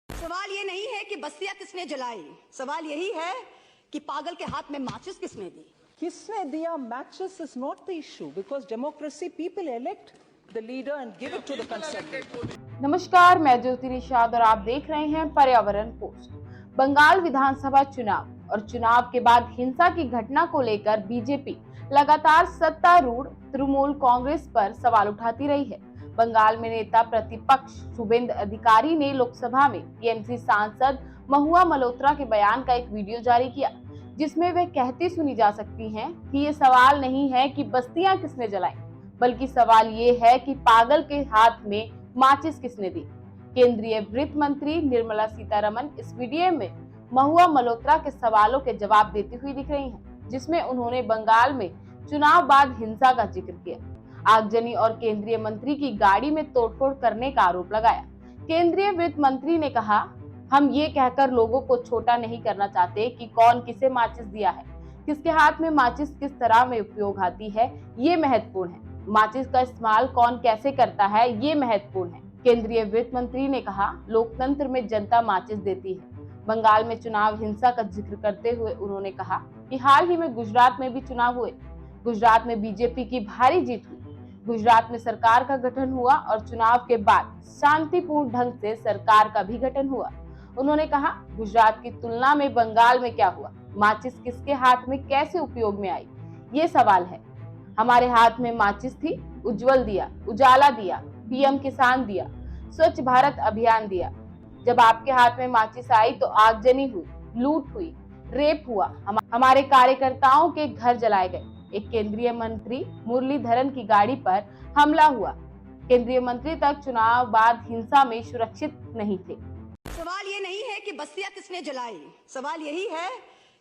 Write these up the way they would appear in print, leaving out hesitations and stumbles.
सवाल ये नहीं है कि बस्तियां किसने जलाई, सवाल यही है कि पागल के हाथ में माचिस किसने दी। किसने दिया matches is not the issue because democracy people elect the leader and give it to the concerned. नमस्कार, मैं ज्योति निषाद और आप देख रहे हैं पर्यावरण पोस्ट। बंगाल विधानसभा चुनाव और चुनाव के बाद हिंसा की घटना को लेकर बीजेपी लगातार सत्तारूढ़ तृणमूल कांग्रेस पर सवाल उठाती रही है। बंगाल में नेता प्रतिपक्ष शुभेंद्र अधिकारी ने लोकसभा में टीएमसी सांसद महुआ मल्होत्रा के बयान का एक वीडियो जारी किया, जिसमें वे कहती सुनी जा सकती हैं कि ये सवाल नहीं है कि बस्तियां किसने जलाई, बल्कि सवाल ये है कि पागल के हाथ में माचिस किसने दी। केंद्रीय वित्त मंत्री निर्मला सीतारमण इस वीडियो में महुआ मल्होत्रा के सवालों के जवाब देती हुई दिख रही हैं, जिसमें उन्होंने बंगाल में चुनाव बाद हिंसा का जिक्र किया, आगजनी और केंद्रीय मंत्री की गाड़ी में तोड़फोड़ करने का आरोप लगाया। केंद्रीय वित्त मंत्री ने कहा, हम ये कहकर लोगों को छोटा नहीं करना चाहते कि कौन किसे माचिस दिया है, किसके हाथ में माचिस किस तरह में उपयोग आती है, ये महत्वपूर्ण है। माचिस का इस्तेमाल कौन कैसे करता है, ये महत्वपूर्ण है। केंद्रीय वित्त मंत्री ने कहा, लोकतंत्र में जनता माचिस देती है। बंगाल में चुनाव हिंसा का जिक्र करते हुए उन्होंने कहा कि हाल ही में गुजरात में भी चुनाव हुए। गुजरात में बीजेपी की भारी जीत हुई। गुजरात में सरकार का गठन हुआ और चुनाव के बाद शांतिपूर्ण ढंग से सरकार का भी गठन हुआ। उन्होंने कहा, गुजरात की तुलना में बंगाल में क्या हुआ, माचिस किसके हाथ में कैसे उपयोग में आई, ये सवाल है। हमारे हाथ में माचिस थी, उज्जवल दिया, उजाला दिया, पीएम किसान दिया, स्वच्छ भारत अभियान दिया। जब आपके हाथ में माचिस आई तो आगजनी हुई, लूट हुई, रेप हुआ, हमारे कार्यकर्ताओं के घर जलाए गए, एक केंद्रीय मंत्री मुरलीधरन की गाड़ी पर हमला हुआ। केंद्रीय मंत्री तक चुनाव बाद हिंसा में सुरक्षित नहीं थे। सवाल ये नहीं है कि बस्तियां किसने जलाई, सवाल यही है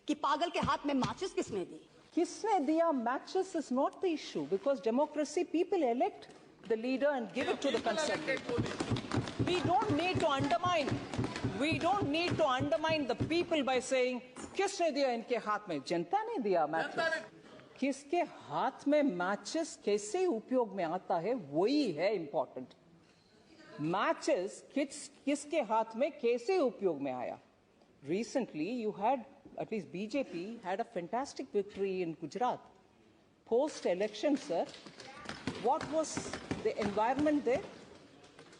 कि पागल के हाथ में माचिस किसने दी। किसने दिया matches is not the issue because democracy people elect the leader and give it to the concerned. We don't need to undermine the people by saying किसने दिया इनके हाथ में, जनता ने दिया matches. किसके हाथ में मैचेस कैसे उपयोग में आता है वही है इंपॉर्टेंट। मैचेस किसके हाथ में कैसे उपयोग में आया। Recently you had, at least BJP had a fantastic victory in Gujarat. Post election, sir, what was the environment there?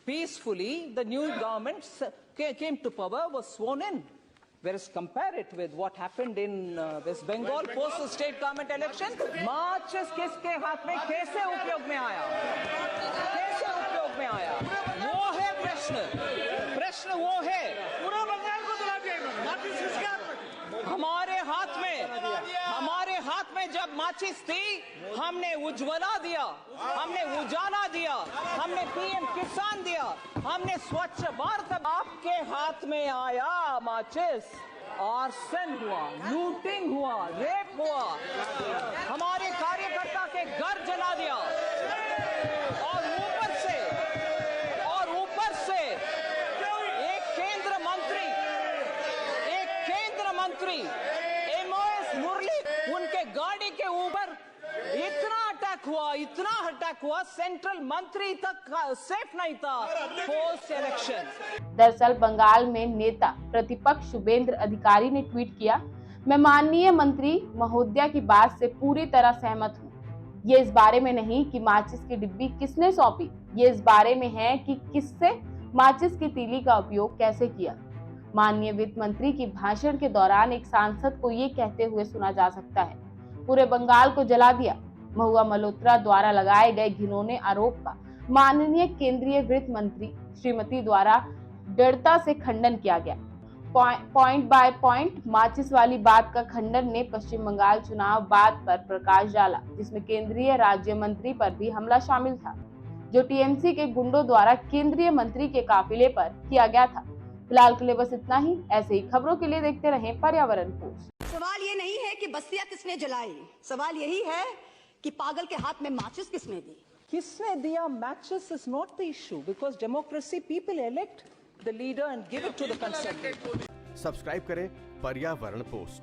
Peacefully the new government came to power, was sworn in. Whereas compare it with what happened in West Bengal post the state government election, माचिस किसके हाथ में कैसे उपयोग में आया, कैसे उपयोग में आया, वो है प्रश्न वो है। पूरा बंगाल को जला दिया माचिस किसके हाथ में, हमारे हाथ में जब माचिस थी, हमने उज्ज्वला दिया, हमने उजाला दिया, हमने पीएम किसान दिया, हमने स्वच्छ भारत। आपके हाथ में आया माचिस, आर्सन हुआ, लूटिंग हुआ, रेप हुआ, हमारे कार्यकर्ता के घर जला दिया और ऊपर से एक केंद्र मंत्री एमओएस मुरली, उनके गाड़ी के ऊपर इतना अटैक हुआ, सेंट्रल मंत्री तक सेफ नहीं था पोस्ट इलेक्शन। दरअसल बंगाल में नेता प्रतिपक्ष शुभेंद्र अधिकारी ने ट्वीट किया, मैं माननीय मंत्री महोदया की बात से पूरी तरह सहमत हूँ। ये इस बारे में नहीं कि माचिस की डिब्बी किसने सौंपी, ये इस बारे में है कि किससे माचिस की तीली का उपयोग कैसे किया। माननीय वित्त मंत्री की भाषण के दौरान एक सांसद को ये कहते हुए सुना जा सकता है, पूरे बंगाल को जला दिया। महुआ मल्होत्रा द्वारा लगाए गए घिनौने आरोप का माननीय केंद्रीय वित्त मंत्री श्रीमती द्वारा दृढ़ता से खंडन किया गया। पॉइंट बाय पॉइंट माचिस वाली बात का खंडन ने पश्चिम बंगाल चुनाव बाद पर प्रकाश डाला, जिसमें केंद्रीय राज्य मंत्री पर भी हमला शामिल था, जो टीएमसी के गुंडों द्वारा केंद्रीय मंत्री के काफिले पर किया गया था। फिलहाल के लिए बस इतना ही। ऐसे ही खबरों के लिए देखते रहें पर्यावरण पोस्ट। सवाल ये नहीं है कि बस्तियां किसने जलाई, सवाल यही है कि पागल के हाथ में माचिस किसने दी। किसने दिया matches is not the issue because democracy people elect the leader and give it to the concerned. Subscribe करें पर्यावरण पोस्ट।